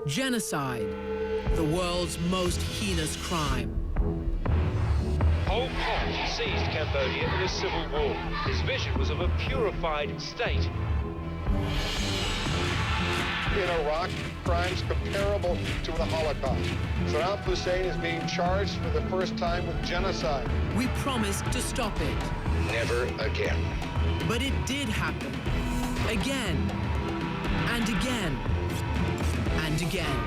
Genocide, the world's most heinous crime. Pol Pot seized Cambodia in a civil war. His vision was of a purified state. In Iraq, crimes comparable to the Holocaust. Saddam Hussein is being charged for the first time with genocide. We promised to stop it. Never again. But it did happen. Again. And again. And again.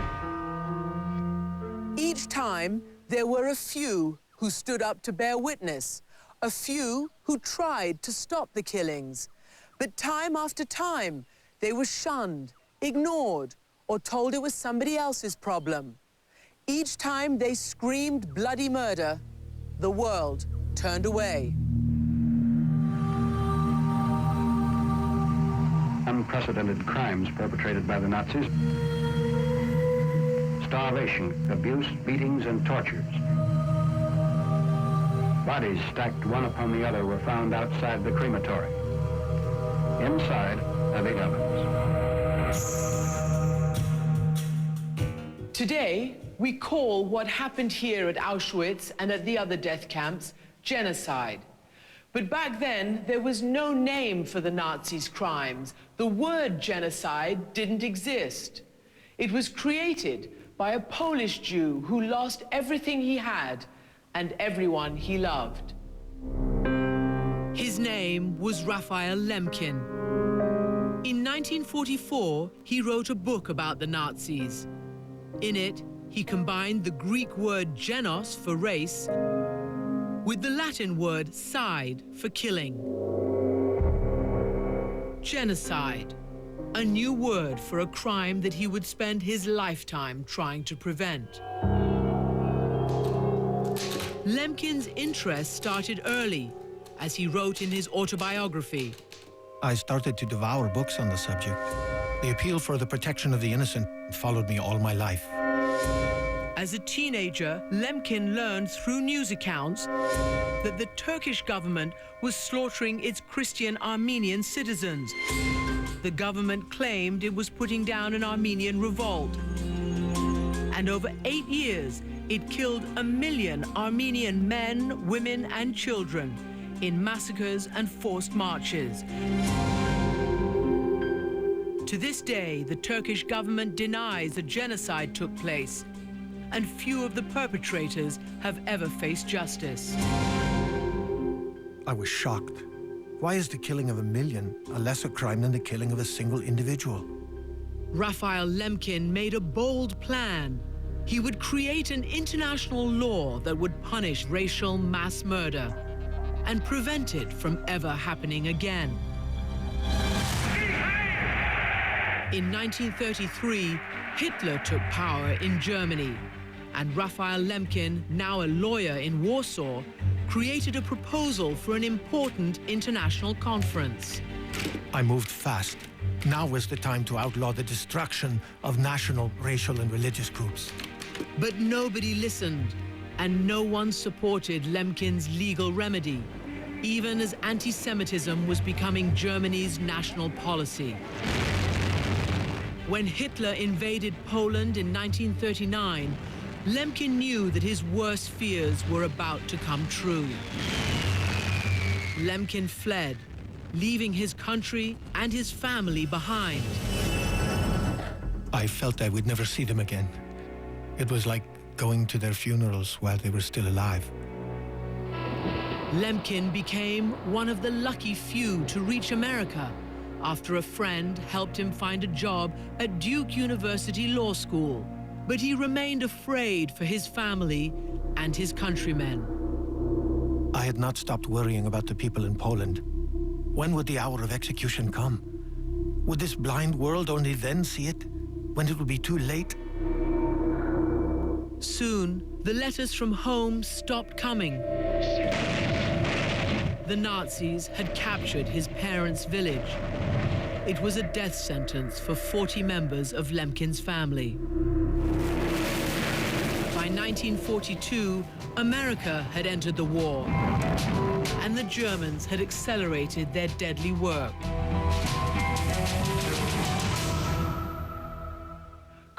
Each time, there were a few who stood up to bear witness, a few who tried to stop the killings. But time after time, they were shunned, ignored, or told it was somebody else's problem. Each time they screamed bloody murder, the world turned away. Unprecedented crimes perpetrated by the Nazis. Starvation, abuse, beatings, and tortures. Bodies stacked one upon the other were found outside the crematory. Inside are the ovens. Today, we call what happened here at Auschwitz and at the other death camps genocide. But back then, there was no name for the Nazis' crimes. The word genocide didn't exist. It was created by a Polish Jew who lost everything he had and everyone he loved. His name was Raphael Lemkin. In 1944, he wrote a book about the Nazis. In it, he combined the Greek word genos for race with the Latin word side for killing. Genocide, a new word for a crime that he would spend his lifetime trying to prevent. Lemkin's interest started early, as he wrote in his autobiography. I started to devour books on the subject. The appeal for the protection of the innocent followed me all my life. As a teenager, Lemkin learned through news accounts that the Turkish government was slaughtering its Christian Armenian citizens. The government claimed it was putting down an Armenian revolt. And over 8 years, it killed 1 million Armenian men, women, and children in massacres and forced marches. To this day, the Turkish government denies a genocide took place, and few of the perpetrators have ever faced justice. I was shocked. Why is the killing of 1 million a lesser crime than the killing of a single individual? Raphael Lemkin made a bold plan. He would create an international law that would punish racial mass murder and prevent it from ever happening again. In 1933, Hitler took power in Germany, and Raphael Lemkin, now a lawyer in Warsaw, created a proposal for an important international conference. I moved fast. Now was the time to outlaw the destruction of national, racial, and religious groups. But nobody listened, and no one supported Lemkin's legal remedy, even as anti-Semitism was becoming Germany's national policy. When Hitler invaded Poland in 1939, Lemkin knew that his worst fears were about to come true. Lemkin fled, leaving his country and his family behind. I felt I would never see them again. It was like going to their funerals while they were still alive. Lemkin became one of the lucky few to reach America after a friend helped him find a job at Duke University Law School. But he remained afraid for his family and his countrymen. I had not stopped worrying about the people in Poland. When would the hour of execution come? Would this blind world only then see it, when it would be too late? Soon, the letters from home stopped coming. The Nazis had captured his parents' village. It was a death sentence for 40 members of Lemkin's family. By 1942, America had entered the war, and the Germans had accelerated their deadly work.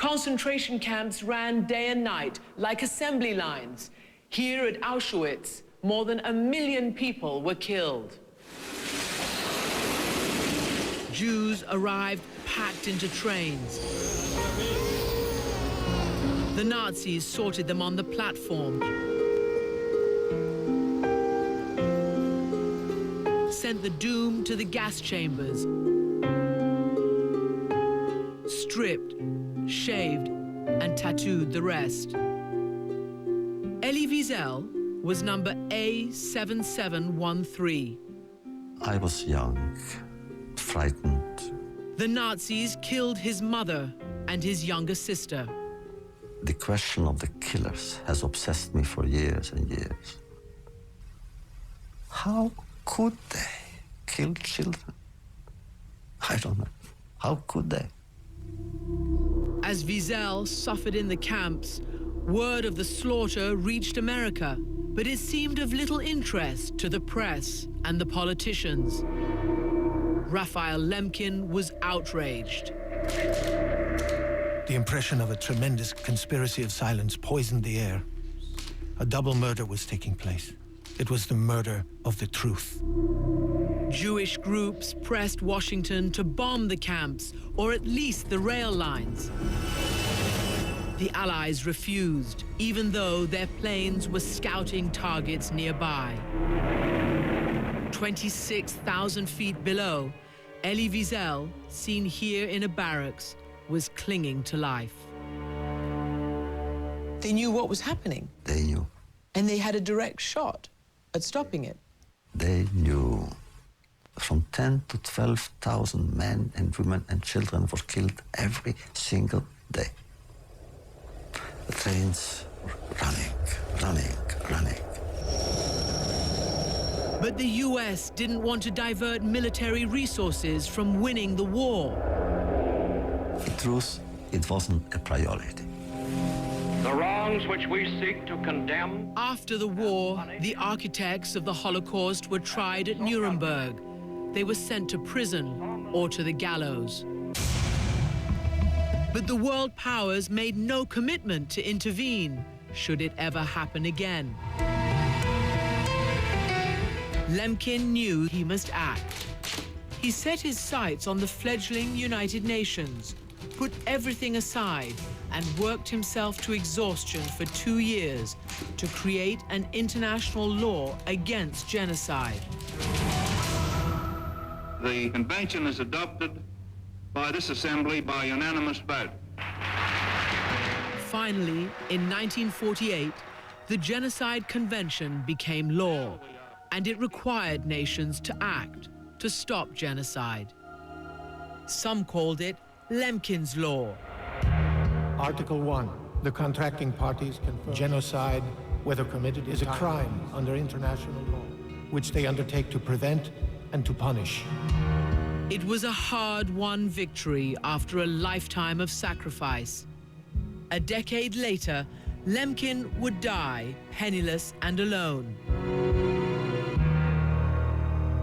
Concentration camps ran day and night like assembly lines. Here at Auschwitz, more than 1 million people were killed. Jews arrived packed into trains. The Nazis sorted them on the platform, sent the doomed to the gas chambers, stripped, shaved, and tattooed the rest. Elie Wiesel was number A7713. I was young, frightened. The Nazis killed his mother and his younger sister. The question of the killers has obsessed me for years and years. How could they kill children? I don't know. How could they? As Wiesel suffered in the camps, word of the slaughter reached America, but it seemed of little interest to the press and the politicians. Raphael Lemkin was outraged. The impression of a tremendous conspiracy of silence poisoned the air. A double murder was taking place. It was the murder of the truth. Jewish groups pressed Washington to bomb the camps, or at least the rail lines. The Allies refused, even though their planes were scouting targets nearby. 26,000 feet below, Elie Wiesel, seen here in a barracks, was clinging to life. They knew what was happening. They knew. And they had a direct shot at stopping it. They knew. From 10 to 12,000 men and women and children were killed every single day. The trains were running. But the US didn't want to divert military resources from winning the war. The truth, it wasn't a priority. The wrongs which we seek to condemn. After the war, the architects of the Holocaust were tried at Nuremberg. They were sent to prison or to the gallows. But the world powers made no commitment to intervene, should it ever happen again. Lemkin knew he must act. He set his sights on the fledgling United Nations, put everything aside, and worked himself to exhaustion for 2 years to create an international law against genocide. The convention is adopted by this assembly by unanimous vote. Finally, in 1948, the Genocide Convention became law, and it required nations to act to stop genocide. Some called it Lemkin's Law. Article 1. The contracting parties confirm genocide, whether committed, is a crime under international law, which they undertake to prevent and to punish. It was a hard-won victory after a lifetime of sacrifice. A decade later, Lemkin would die penniless and alone.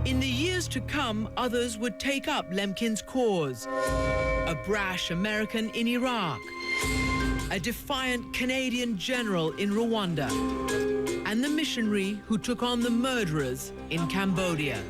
In the years to come, others would take up Lemkin's cause. A brash American in Iraq, a defiant Canadian general in Rwanda, and the missionary who took on the murderers in Cambodia.